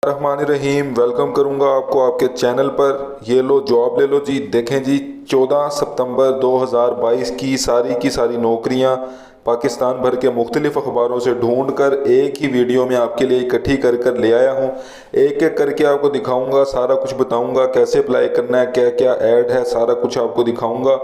रहीम welcome करूंगा आपको आपके चैनल पर। ये लो जॉब ले लो जी। देखें जी, 14 सितंबर 2022 की सारी नौकरियां पाकिस्तान भर के मुख्तलिफ अखबारों से ढूंढ कर एक ही वीडियो में आपके लिए इकट्ठी कर कर ले आया हूँ। एक एक करके आपको दिखाऊंगा, सारा कुछ बताऊंगा, कैसे अप्लाई करना है, क्या क्या ऐड है, सारा कुछ आपको दिखाऊंगा।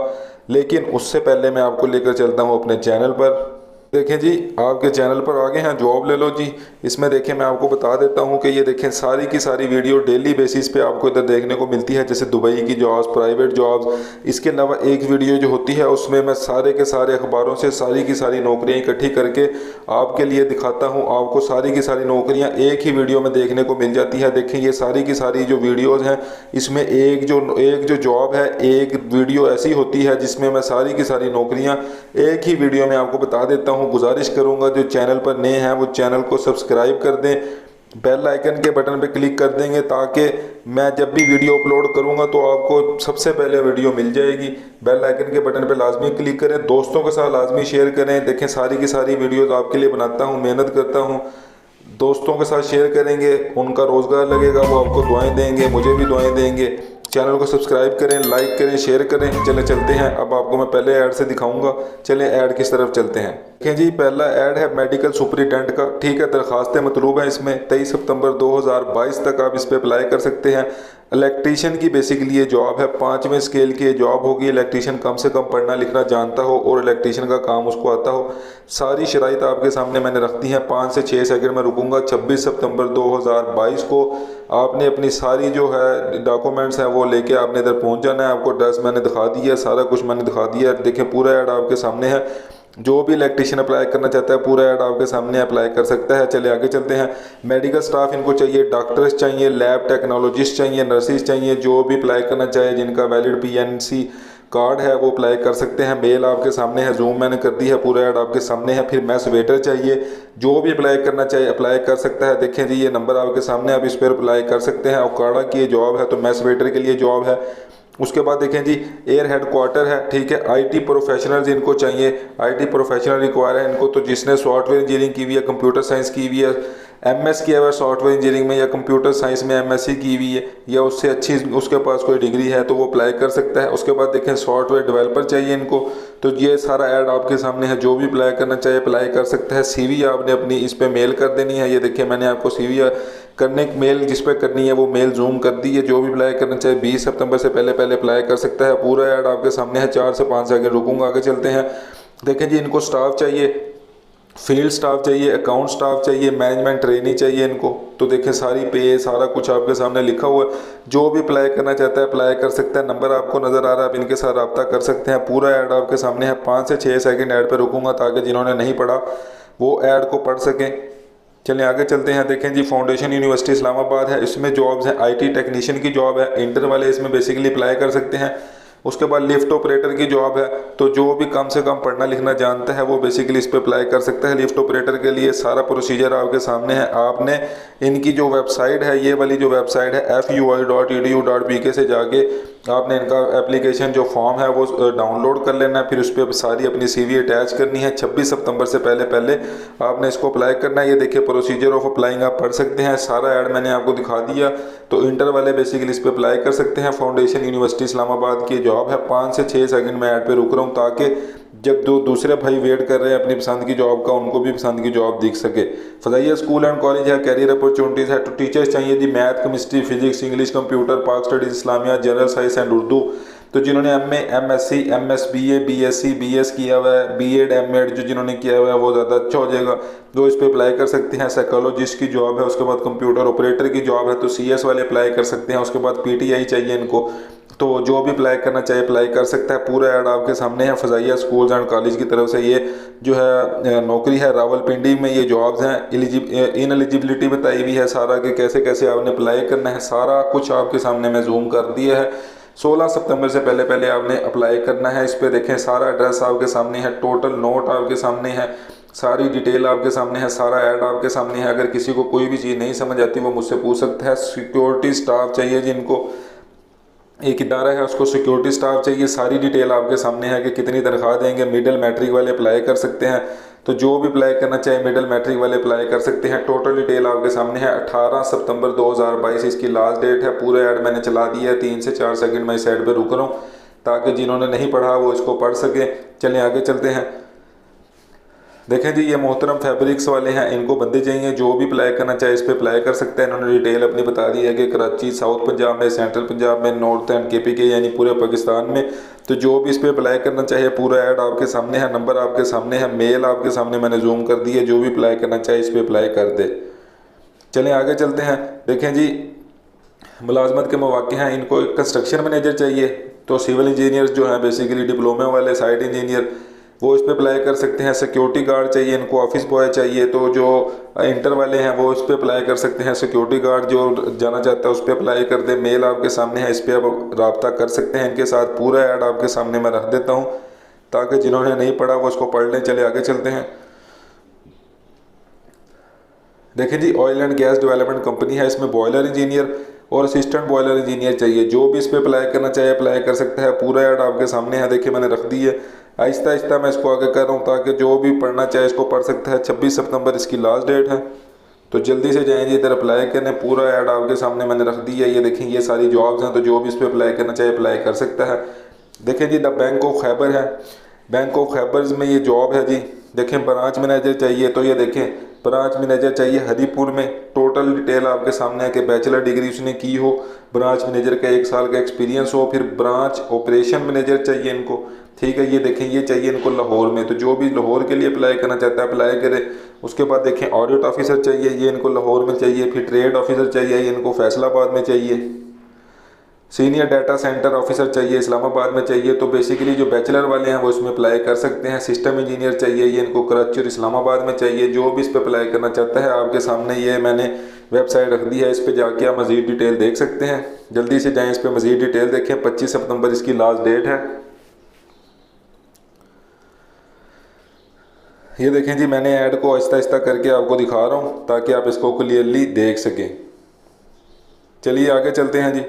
लेकिन उससे पहले मैं आपको लेकर चलता हूँ अपने चैनल पर। देखें जी, आपके चैनल पर आगे हैं जॉब ले लो जी। इसमें देखें, मैं आपको बता देता हूं कि ये देखें सारी की सारी वीडियो डेली बेसिस पे आपको इधर देखने को मिलती है, जैसे दुबई की जॉब्स, प्राइवेट जॉब्स। इसके अलावा एक वीडियो जो होती है उसमें मैं सारे के सारे अखबारों से सारी की सारी नौकरियां इकट्ठी करके आपके लिए दिखाता हूँ। आपको सारी की सारी नौकरियाँ एक ही वीडियो में देखने को मिल जाती है। देखें, ये सारी की सारी जो वीडियोज़ हैं, इसमें एक जो जॉब है, एक वीडियो ऐसी होती है जिसमें मैं सारी की सारी नौकरियाँ एक ही वीडियो में आपको बता देता हूँ। गुजारिश करूंगा जो चैनल पर नए हैं वो चैनल को सब्सक्राइब कर दें, बेल आइकन के बटन पर क्लिक कर देंगे ताकि मैं जब भी वीडियो अपलोड करूंगा तो आपको सबसे पहले वीडियो मिल जाएगी। बेल आइकन के बटन पर लाजमी क्लिक करें, दोस्तों के साथ लाजमी शेयर करें। देखें, सारी की सारी वीडियोस आपके लिए बनाता हूं, मेहनत करता हूं। दोस्तों के साथ शेयर करेंगे, उनका रोज़गार लगेगा, वो आपको दुआएं देंगे, मुझे भी दुआएं देंगे। चैनल को सब्सक्राइब करें, लाइक करें, शेयर करें। चले चलते हैं, अब आपको मैं पहले ऐड से दिखाऊंगा। चलें ऐड किस तरफ चलते हैं। देखें जी, पहला ऐड है मेडिकल सुपरिटेंडेंट का। ठीक है, दरखास्तें मतलूब हैं इसमें। 23 सितंबर 2022 तक आप इस पर अप्लाई कर सकते हैं। इलेक्ट्रीशियन की बेसिकली ये जॉब है, 5वें स्केल की ये जॉब होगी। इलेक्ट्रीशियन कम से कम पढ़ना लिखना जानता हो और इलेक्ट्रीशियन का काम उसको आता हो। सारी शराइत आपके सामने मैंने रख दी हैं। 5 से 6 सेकंड में रुकूंगा। 26 सितंबर 2022 को आपने अपनी सारी जो है डॉक्यूमेंट्स हैं वो लेके आपने इधर पहुंच जाना है। आपको ड्रेस मैंने दिखा दी है, सारा कुछ मैंने दिखा दिया है। देखें, पूरा ऐड आपके सामने है। जो भी इलेक्ट्रीशियन अप्लाई करना चाहता है पूरा ऐड आपके सामने अप्लाई कर सकता है। चले आगे चलते हैं। मेडिकल स्टाफ इनको चाहिए, डॉक्टर्स चाहिए, लैब टेक्नोलॉजिस्ट चाहिए, नर्सिस चाहिए। जो भी अप्लाई करना चाहे, जिनका वैलिड पीएनसी कार्ड है वो अप्लाई कर सकते हैं। मेल आपके सामने है, जूम मैंने कर दी है, पूरा ऐड आपके सामने है। फिर मैस वेटर चाहिए, जो भी अप्लाई करना चाहिए अप्लाई कर सकता है। देखें जी, ये नंबर आपके सामने, आप इस पर अप्लाई कर सकते हैं। औकाड़ा की ये जॉब है तो मैस वेटर के लिए जॉब है। उसके बाद देखें जी, एयर हेडक्वार्टर है। ठीक है, आईटी प्रोफेशनल्स इनको चाहिए, आईटी प्रोफेशनल रिक्वायर है इनको। तो जिसने सॉफ्टवेयर इंजीनियरिंग की हुई है, कंप्यूटर साइंस की हुई है, एमएस किया हुआ है सॉफ्टवेयर इंजीनियरिंग में, या कंप्यूटर साइंस में एमएससी की हुई है, या उससे अच्छी उसके पास कोई डिग्री है तो वो अप्लाई कर सकता है। उसके बाद देखें, सॉफ्टवेयर डेवलपर चाहिए इनको। तो ये सारा ऐड आपके सामने है, जो भी अप्लाई करना चाहे अप्लाई कर सकता है। सीवी आपने अपनी इस पर मेल कर देनी है। ये देखिए, मैंने आपको सीवी करने की मेल जिस पे करनी है वो मेल जूम कर दी है। जो भी अप्लाई करना चाहे 20 सितंबर से पहले पहले अप्लाई कर सकता है। पूरा ऐड आपके सामने है। 4 से 5 सेकंड रुकूंगा, आगे चलते हैं। देखें जी, इनको स्टाफ चाहिए, फील्ड स्टाफ चाहिए, अकाउंट स्टाफ चाहिए, मैनेजमेंट ट्रेनी चाहिए इनको। तो देखें, सारी पे सारा कुछ आपके सामने लिखा हुआ है। जो भी अप्लाई करना चाहता है अप्लाई कर सकता है। नंबर आपको नज़र आ रहा है, आप इनके साथ रब्ता कर सकते हैं। पूरा ऐड आपके सामने है। 5 से 6 सेकंड ऐड पर रुकूंगा ताकि जिन्होंने नहीं पढ़ा वो ऐड को पढ़ सकें। चलिए आगे चलते हैं। देखें जी, फाउंडेशन यूनिवर्सिटी इस्लामाबाद है, इसमें जॉब्स हैं। आईटी टेक्नीशियन की जॉब है, इंटर वाले इसमें बेसिकली अप्लाई कर सकते हैं। उसके बाद लिफ्ट ऑपरेटर की जॉब है, तो जो भी कम से कम पढ़ना लिखना जानता है वो बेसिकली इस पर अप्लाई कर सकता है। लिफ्ट ऑपरेटर के लिए सारा प्रोसीजर आपके सामने है। आपने इनकी जो वेबसाइट है, ये वाली जो वेबसाइट है fui.edu.pk से जाके आपने इनका एप्लीकेशन जो फॉर्म है वो डाउनलोड कर लेना है। फिर उस पर सारी अपनी सीवी अटैच करनी है। 26 सितंबर से पहले पहले आपने इसको अप्लाई करना है। ये देखिए, प्रोसीजर ऑफ अप्लाइंग आप पढ़ सकते हैं। सारा ऐड मैंने आपको दिखा दिया। तो इंटर वाले बेसिकली इस पर अप्लाई कर सकते हैं। फाउंडेशन यूनिवर्सिटी इस्लामाबाद की जॉब है। 5 से 6 सेकंड में ऐड पे रुक रहा हूँ ताकि जब दूसरे भाई वेट कर रहे हैं अपनी पसंद की जॉब का, उनको भी पसंद की जॉब दिख सके। फजाइया स्कूल एंड कॉलेज है, कैरियर अपॉर्चुनिटीज़ है। तो टीचर्स चाहिए जी, math, chemistry, physics, English, computer, Pak studies, Islamiyat, general science and Urdu. तो जिन्होंने MA, MSc, MS, BA, BSc, BS किया हुआ है, बीएड, एमएड जो जिन्होंने किया हुआ है वो ज़्यादा अच्छा हो जाएगा, जो इस पर अप्लाई कर सकते हैं। साइकोलॉजिस्ट की जॉब है। उसके बाद कंप्यूटर ऑपरेटर की जॉब है, तो सीएस वाले अप्लाई कर सकते हैं। उसके बाद पीटीआई चाहिए इनको। तो जो भी अप्लाई करना चाहे अप्लाई कर सकता है। पूरा ऐड आपके सामने है। फजाइया स्कूल्स एंड कॉलेज की तरफ से ये जो है नौकरी है। रावलपिंडी में ये जॉब्स हैं। इन एलिजिबिलिटी बताई हुई है सारा कि कैसे कैसे आपने अप्लाई करना है। सारा कुछ आपके सामने मैं जूम कर दिया है। 16 सितंबर से पहले पहले आपने अप्लाई करना है। इस पर देखें, सारा एड्रेस आपके सामने है, टोटल नोट आपके सामने है, सारी डिटेल आपके सामने है, सारा ऐड आपके सामने है। अगर किसी को कोई भी चीज़ नहीं समझ आती वो मुझसे पूछ सकता है। सिक्योरिटी स्टाफ चाहिए जिनको, एक इदारा है उसको सिक्योरिटी स्टाफ चाहिए। सारी डिटेल आपके सामने है कि कितनी तनख्वाह देंगे। मिडिल मैट्रिक वाले अप्लाई कर सकते हैं, तो जो भी अप्लाई करना चाहे मिडिल मैट्रिक वाले अप्लाई कर सकते हैं। टोटल डिटेल आपके सामने है। 18 सितंबर 2022 इसकी लास्ट डेट है। पूरा ऐड मैंने चला दिया है। 3 से 4 सेकंड मैं इस ऐड पर रुक रहा हूँ ताकि जिन्होंने नहीं पढ़ा वो इसको पढ़ सके। चलें आगे चलते हैं। देखें जी, ये मोहतरम फैब्रिक्स वाले हैं, इनको बंदे चाहिए। जो भी अप्लाई करना चाहे इस पर अप्लाई कर सकते हैं। इन्होंने डिटेल अपनी बता दी है कि कराची, साउथ पंजाब में, सेंट्रल पंजाब में, नॉर्थ एंड KPK यानी पूरे पाकिस्तान में। तो जो भी इस पर अप्लाई करना चाहे पूरा ऐड आपके सामने है, नंबर आपके सामने है, मेल आपके सामने मैंने जूम कर दी है। जो भी अप्लाई करना चाहे इस पर अप्लाई कर दे। चलें आगे चलते हैं। देखें जी, मुलाजमत के मौके हैं। इनको एक कंस्ट्रक्शन मैनेजर चाहिए, तो सिविल इंजीनियर्स जो हैं बेसिकली डिप्लोमे वाले, साइट इंजीनियर, वो इस पर अप्लाई कर सकते हैं। सिक्योरिटी गार्ड चाहिए इनको, ऑफिस बॉय चाहिए, तो जो इंटर वाले हैं वो इस पर अप्लाई कर सकते हैं। सिक्योरिटी गार्ड जो जाना चाहता है उस पर अप्लाई कर दे। मेल आपके सामने है, इस पर आप रब्ता कर सकते हैं इनके साथ। पूरा ऐड आपके सामने मैं रख देता हूँ ताकि जिन्होंने नहीं पढ़ा वो उसको पढ़ लें। चले आगे चलते हैं। देखें जी, oil and gas development company है, इसमें बॉयलर इंजीनियर और असिस्टेंट बॉयलर इंजीनियर चाहिए। जो भी इस पर अप्लाई करना चाहे अप्लाई कर सकता है। पूरा ऐड आपके सामने है, देखिए मैंने रख दी है। आहिस्ता आहिस्ता मैं इसको आगे कर रहा हूँ ताकि जो भी पढ़ना चाहे इसको पढ़ सकता है। 26 सितंबर इसकी लास्ट डेट है, तो जल्दी से जाएंगे इधर अप्लाई करने। पूरा ऐड आपके सामने मैंने रख दी है। ये देखें, ये सारी जॉब्स हैं, तो जो भी इस पर अप्लाई करना चाहे अप्लाई कर सकता है। देखें जी, द बैंक ऑफ खैबर है। बैंक ऑफ खैबर्स में ये जॉब है जी। देखें, ब्रांच मैनेजर चाहिए, तो ये देखें ब्रांच मैनेजर चाहिए हरीपुर में। टोटल डिटेल आपके सामने है कि बैचलर डिग्री उसने की हो, ब्रांच मैनेजर का 1 साल का एक्सपीरियंस हो। फिर ब्रांच ऑपरेशन मैनेजर चाहिए इनको, ठीक है। ये देखें, ये चाहिए इनको लाहौर में, तो जो भी लाहौर के लिए अप्लाई करना चाहता है अप्लाई करे। उसके बाद देखें ऑडिट ऑफिसर चाहिए, ये इनको लाहौर में चाहिए। फिर ट्रेड ऑफिसर चाहिए, ये इनको फैसलाबाद में चाहिए। सीनियर डाटा सेंटर ऑफिसर चाहिए, इस्लामाबाद में चाहिए। तो बेसिकली जो बैचलर वाले हैं वो इसमें अप्लाई कर सकते हैं। सिस्टम इंजीनियर चाहिए, ये इनको कराची और इस्लामाबाद में चाहिए। जो भी इस पर अप्लाई करना चाहता है आपके सामने ये मैंने वेबसाइट रख दी है, इस पर जाके आप मज़ीद डिटेल देख सकते हैं। जल्दी से जाएँ, इस पर मज़ीद डिटेल देखें। 25 सितंबर इसकी लास्ट डेट है। ये देखें जी, मैंने ऐड को आहिस्ता आहिस्ता करके आपको दिखा रहा हूँ ताकि आप इसको क्लियरली देख सकें। चलिए आगे चलते हैं जी।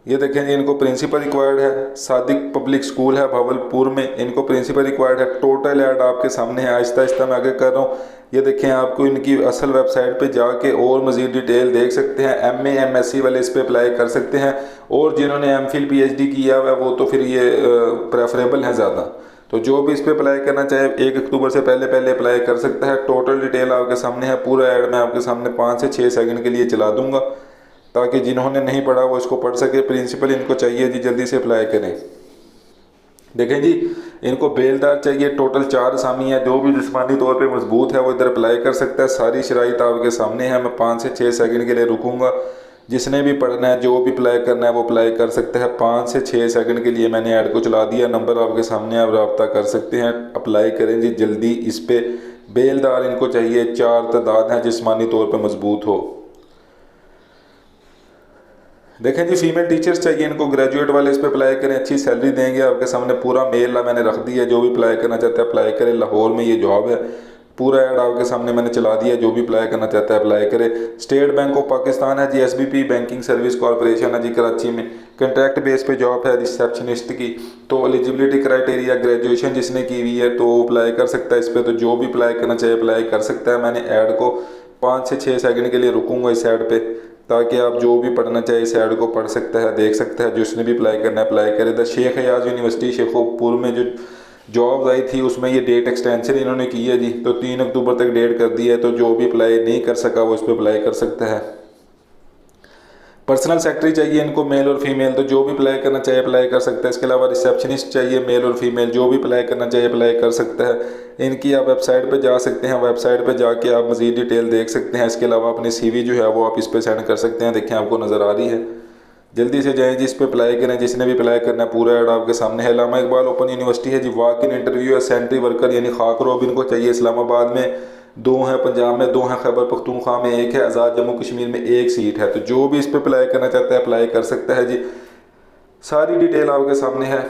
ये देखें जी, इनको प्रिंसिपल रिक्वायर्ड है। सादिक पब्लिक स्कूल है भावलपुर में, इनको प्रिंसिपल रिक्वायर्ड है। टोटल ऐड आपके सामने है। आहिस्ता आहिस्ता मैं आगे कर रहा हूँ। ये देखें, आपको इनकी असल वेबसाइट पे जाके और मज़ीद डिटेल देख सकते हैं। MA MSc वाले इस पर अप्लाई कर सकते हैं, और जिन्होंने MPhil PhD किया हुआ है वो तो फिर ये प्रेफरेबल है ज़्यादा। तो जो भी इस पर अप्लाई करना चाहे 1 अक्टूबर से पहले पहले अप्लाई कर सकता है। टोटल डिटेल आपके सामने है। पूरा ऐड मैं आपके सामने 5 से 6 सेकंड के लिए चला दूंगा ताकि जिन्होंने नहीं पढ़ा वो इसको पढ़ सके। प्रिंसिपल इनको चाहिए जी, जल्दी से अप्लाई करें। देखें जी, इनको बेलदार चाहिए। टोटल 4 असामी है। जो भी जिस्मानी तौर पे मजबूत है वो इधर अप्लाई कर सकता है। सारी शराइत आपके सामने है। मैं 5 से 6 सेकंड के लिए रुकूंगा। जिसने भी पढ़ना है, जो भी अप्लाई करना है वो अप्लाई कर सकता है। 5 से 6 सेकंड के लिए मैंने ऐड को चला दिया। नंबर आपके सामने, आप रब्ता कर सकते हैं। अप्लाई करें जी जल्दी। इस पर बेलदार इनको चाहिए। 4 तादाद हैं, जिस्मानी तौर पर मजबूत हो। देखें जी, फीमेल टीचर्स चाहिए इनको, ग्रेजुएट वाले इस पर अप्लाई करें। अच्छी सैलरी देंगे आपके सामने। पूरा मेल मैंने रख दिया, जो भी अप्लाई करना चाहता है अप्लाई करे। लाहौर में ये जॉब है। पूरा ऐड आपके सामने मैंने चला दिया। जो भी अप्लाई करना चाहता है अप्लाई करे। स्टेट बैंक ऑफ पाकिस्तान है जी। SBP बैंकिंग सर्विस कॉरपोरेशन है जी कराची में। कंट्रैक्ट बेस पे जॉब है रिसेप्शनिस्ट की। तो एलिजिबिलिटी क्राइटेरिया ग्रेजुएशन जिसने की हुई है तो वो अप्लाई कर सकता है इस पर। तो जो भी अप्लाई करना चाहिए अप्लाई कर सकता है। मैंने ऐड को 5 से 6 सेकंड के लिए रुकूंगा इस ऐड पे ताकि आप जो भी पढ़ना चाहिए इस ऐड को पढ़ सकता है, देख सकता है। जिसने भी अप्लाई करना है अप्लाई करे। द शेख हयाज यूनिवर्सिटी शेखोपुर में जो जॉब आई थी उसमें ये डेट एक्सटेंशन इन्होंने की है जी। तो 3 अक्टूबर तक डेट कर दी है। तो जो भी अप्लाई नहीं कर सका वो इस पर अप्लाई कर सकता है। पर्सनल सेक्रेटरी चाहिए इनको, मेल और फीमेल। तो जो भी अप्लाई करना चाहिए अप्लाई कर सकता है। इसके अलावा रिसेप्शनिस्ट चाहिए, मेल और फीमेल। जो भी अप्लाई करना चाहिए अप्लाई कर सकता है। इनकी आप वेबसाइट पे जा सकते हैं। वेबसाइट पे जाके आप मज़ीद डिटेल देख सकते हैं। इसके अलावा अपनी CV जो है वो आप इस पर सेंड कर सकते हैं। देखें, आपको नज़र आ रही है। जल्दी से जाएँ जिस पे अप्लाई करें। जिसने भी अप्लाई करना है पूरा ऐड आपके सामने है। अल्लामा इकबाल ओपन यूनिवर्सिटी है जी। वॉक इन इंटरव्यू है। सेंट्री वर्कर यानी खाक रोब इनको चाहिए। इस्लामाबाद में 2 हैं, पंजाब में 2 हैं, खैबर पख्तूनख्वा में 1 है, आज़ाद जम्मू कश्मीर में 1 सीट है। तो जो भी इस पर अप्लाई करना चाहता है अप्लाई कर सकता है जी। सारी डिटेल आपके सामने है।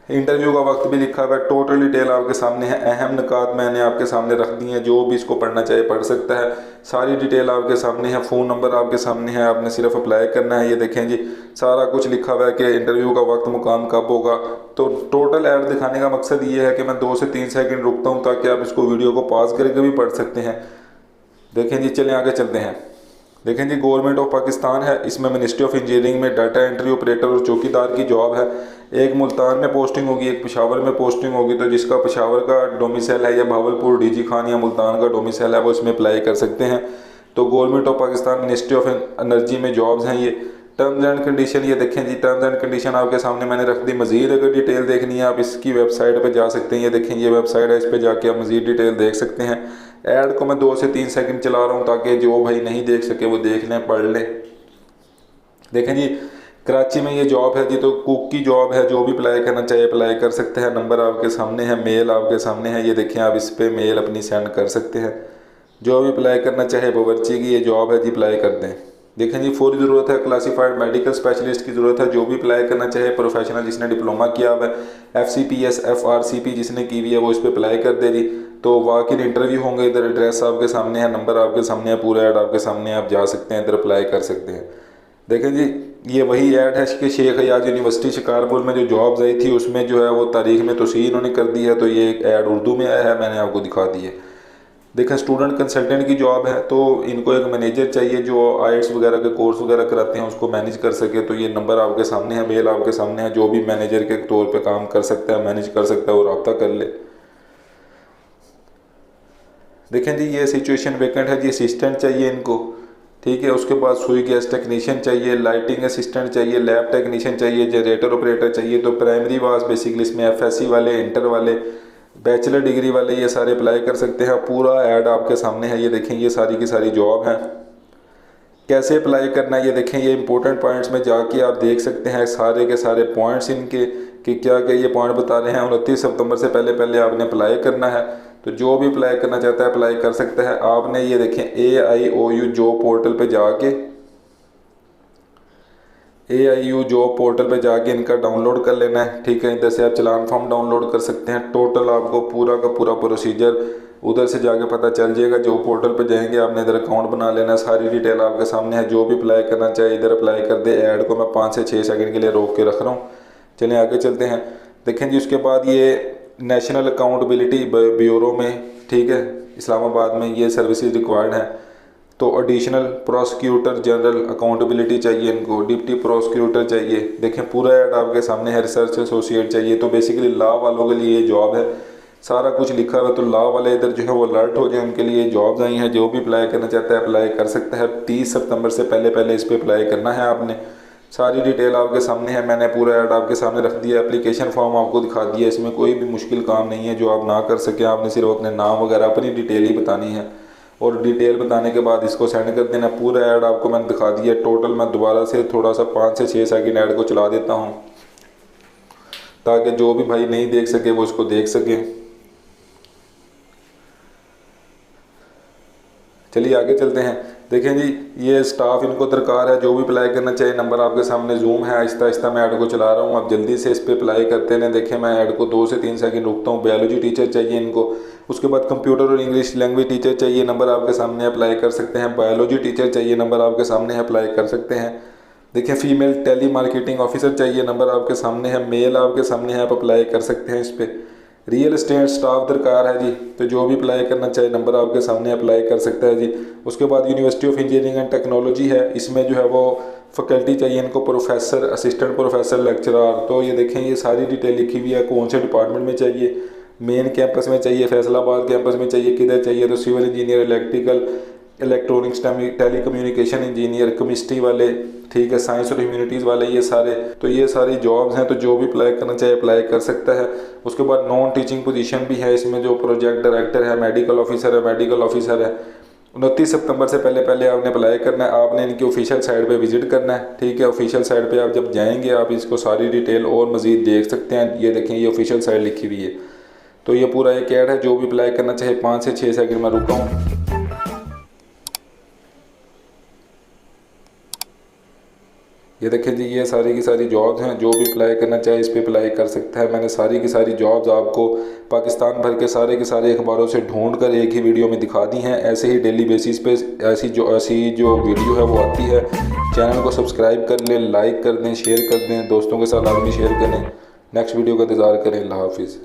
इंटरव्यू का वक्त भी लिखा हुआ है, टोटल डिटेल आपके सामने है। अहम निकात मैंने आपके सामने रख दी हैं, जो भी इसको पढ़ना चाहे पढ़ सकता है। सारी डिटेल आपके सामने है, फ़ोन नंबर आपके सामने है, आपने सिर्फ अप्लाई करना है। ये देखें जी, सारा कुछ लिखा हुआ है कि इंटरव्यू का वक्त मुकाम कब होगा। तो टोटल ऐड दिखाने का मकसद ये है कि मैं 2 से 3 सेकंड रुकता हूँ ताकि आप इसको वीडियो को पॉज करके भी पढ़ सकते हैं। देखें जी, चलें आगे चलते हैं। देखें जी, गवर्नमेंट ऑफ पाकिस्तान है, इसमें मिनिस्ट्री ऑफ इंजीनियरिंग में डाटा एंट्री ऑपरेटर और चौकीदार की जॉब है। एक मुल्तान में पोस्टिंग होगी, एक पेशावर में पोस्टिंग होगी। तो जिसका पेशावर का डोमिसाइल है या भावलपुर डीजी खान या मुल्तान का डोमिसाइल है वो इसमें अप्लाई कर सकते हैं। तो government of Pakistan ministry of energy में जॉब्स हैं ये। टर्म्स एंड कंडीशन ये देखें जी, टर्म्स एंड कंडीशन आपके सामने मैंने रख दी। मजीद अगर डिटेल देखनी है आप इसकी वेबसाइट पर जा सकते हैं। ये देखें, ये वेबसाइट है, इस पर जाके आप मजीद डिटेल देख सकते हैं। ऐड को मैं 2 से 3 सेकंड चला रहा हूँ ताकि जो भाई नहीं देख सके वो देख लें, पढ़ लें। देखें जी, कराची में ये जॉब है जी, तो कुक की जॉब है। जो भी अप्लाई करना चाहिए अप्लाई कर सकते हैं। नंबर आपके सामने है, मेल आपके सामने है। ये देखें, आप इस पर मेल अपनी सेंड कर सकते हैं। जो भी अप्लाई करना चाहे बावर्ची की ये जॉब है जी, अप्लाई कर दें। देखें जी, फौरी ज़रूरत है, क्लासीफाइड मेडिकल स्पेशलिस्ट की ज़रूरत है। जो भी अप्लाई करना चाहे, प्रोफेशनल जिसने डिप्लोमा किया हुआ है, FCPS FRCP जिसने की हुई है वो इस पर अप्लाई कर दे जी। तो वॉक इन इंटरव्यू होंगे। इधर एड्रेस आपके सामने है, नंबर आपके सामने है, पूरा ऐड आपके सामने है, आप जा सकते हैं, इधर अप्लाई कर सकते हैं। देखें जी, ये वही ऐड है कि शेख हयाज यूनिवर्सिटी शिकारपुर में जो जॉब्स आई थी उसमें जो है वो तारीख में तोसीह इन्होंने कर दी है। तो ये एक ऐड उर्दू में आया है, मैंने आपको दिखा दी है। देखें, स्टूडेंट कंसल्टेंट की जॉब है, तो इनको एक मैनेजर चाहिए जो IELTS वगैरह के कोर्स वगैरह कराते हैं उसको मैनेज कर सके। तो ये नंबर आपके सामने है, मेल आपके सामने है। जो भी मैनेजर के तौर पे काम कर सकता है, मैनेज कर सकता है, वो रब्ता कर ले। देखें जी, ये सिचुएशन वैकेंट है जी, असिस्टेंट चाहिए इनको, ठीक है। उसके बाद सुई गैस टेक्नीशियन चाहिए, लाइटिंग असिस्टेंट चाहिए, लैब टेक्नीशियन चाहिए, जनरेटर ऑपरेटर चाहिए। तो प्राइमरी वास बेसिकली इसमें FSC वाले, इंटर वाले, बैचलर डिग्री वाले ये सारे अप्लाई कर सकते हैं। पूरा ऐड आपके सामने है। ये देखें, ये सारी की सारी जॉब है। कैसे अप्लाई करना है ये देखें, ये इंपॉर्टेंट पॉइंट्स में जाके आप देख सकते हैं सारे के सारे पॉइंट्स इनके कि क्या क्या ये पॉइंट बता रहे हैं। 29 सितंबर से पहले पहले आपने अप्लाई करना है। तो जो भी अप्लाई करना चाहता है अप्लाई कर सकता है। आपने ये देखें, AIOU जॉब पोर्टल पे जाके, AIU जॉब पोर्टल पे जाके इनका डाउनलोड कर लेना है, ठीक है। इधर से आप चलान फॉर्म डाउनलोड कर सकते हैं। टोटल आपको पूरा का पूरा प्रोसीजर उधर से जाके पता चल जाएगा। जो पोर्टल पे जाएंगे आपने इधर अकाउंट बना लेना। सारी डिटेल आपके सामने है। जो भी अप्लाई करना चाहिए इधर अप्लाई कर दे। ऐड को मैं 5 से 6 सेकंड के लिए रोक के रख रहा हूँ। चलें आगे चलते हैं। देखें जी, उसके बाद ये नेशनल अकाउंटेबिलिटी ब्यूरो में, ठीक है, इस्लामाबाद में ये सर्विसेज रिक्वायर्ड है। तो एडिशनल प्रोसिक्यूटर जनरल अकाउंटेबिलिटी चाहिए इनको, डिप्टी प्रोसिक्यूटर चाहिए। देखें, पूरा ऐड आपके सामने है। रिसर्च एसोसिएट चाहिए। तो बेसिकली लॉ वालों के लिए ये जॉब है, सारा कुछ लिखा हुआ है। तो लॉ वाले इधर जो है वो अलर्ट हो जाए, उनके लिए जॉब्स आई हैं। जो भी अप्लाई करना चाहता है अप्लाई कर सकता है। 30 सितंबर से पहले पहले इस पर अप्लाई करना है आपने। सारी डिटेल आपके सामने है, मैंने पूरा ऐड आपके सामने रख दिया। एप्लीकेशन फॉर्म आपको दिखा दिया। इसमें कोई भी मुश्किल काम नहीं है जो आप ना कर सकें। आपने सिर्फ अपने नाम वगैरह अपनी डिटेल ही बतानी है और डिटेल बताने के बाद इसको सेंड कर देना। पूरा ऐड आपको मैंने दिखा दिया। टोटल मैं दोबारा से थोड़ा सा 5 से 6 सेकंड ऐड को चला देता हूँ ताकि जो भी भाई नहीं देख सके वो उसको देख सके। चलिए आगे चलते हैं। देखें जी, ये स्टाफ इनको दरकार है। जो भी अप्लाई करना चाहिए, नंबर आपके सामने जूम है। आहिस्ता आहिस्ता मैं ऐड को चला रहा हूँ, आप जल्दी से इस पर अप्लाई करते हैं। देखें, मैं ऐड को 2 से 3 सेकंड रुकता हूँ। बायोलॉजी टीचर चाहिए इनको। उसके बाद कंप्यूटर और इंग्लिश लैंग्वेज टीचर चाहिए, नंबर आपके सामने अप्लाई कर सकते हैं। बायोलॉजी टीचर चाहिए, नंबर आपके सामने अप्लाई कर सकते हैं। देखिए, फीमेल टेली मार्केटिंग ऑफिसर चाहिए, नंबर आपके सामने है। मेल आपके सामने है, आप अप्लाई कर सकते हैं इस पर। रियल एस्टेट स्टाफ दरकार है जी, तो जो भी अप्लाई करना चाहे नंबर आपके सामने अप्लाई कर सकता है जी। उसके बाद university of engineering and technology है, इसमें जो है वो फैकल्टी चाहिए इनको, प्रोफेसर, असिस्टेंट प्रोफेसर, लेक्चरर। तो ये देखें, ये सारी डिटेल लिखी हुई है। कौन से डिपार्टमेंट में चाहिए, मेन कैंपस में चाहिए, फैसलाबाद कैंपस में चाहिए, किधर चाहिए। तो civil engineer, electrical, electronics, telecommunication engineer, chemistry वाले, ठीक है, साइंस और ह्यूमैनिटीज़ वाले, ये सारे। तो ये सारी जॉब्स हैं। तो जो भी अप्लाई करना चाहे अप्लाई कर सकता है। उसके बाद नॉन टीचिंग पोजीशन भी है इसमें, जो प्रोजेक्ट डायरेक्टर है, मेडिकल ऑफिसर है। 29 सितंबर से पहले पहले आपने अप्लाई करना है। आपने इनकी ऑफिशियल साइट पे विजिट करना है, ठीक है। ऑफिशियल साइट पे आप जब जाएंगे आप इसको सारी डिटेल और मज़ीद देख सकते हैं। ये देखें, ये ऑफिशियल साइट लिखी हुई है। तो ये पूरा एक ऐड है। जो भी अप्लाई करना चाहे 5 से 6 सेकंड में रुका हूँ। ये देखें जी, ये सारी की सारी जॉब्स हैं, जो भी अप्लाई करना चाहे इस पे अप्लाई कर सकता है। मैंने सारी की सारी जॉब्स आपको पाकिस्तान भर के सारे अखबारों से ढूंढ कर एक ही वीडियो में दिखा दी हैं। ऐसे ही डेली बेसिस पे ऐसी जो वीडियो है वो आती है। चैनल को सब्सक्राइब कर लें, लाइक कर दें, शेयर कर दें, दोस्तों के साथ लाजमी शेयर करें। नेक्स्ट वीडियो का इंतज़ार करें। अल्लाह हाफिज़।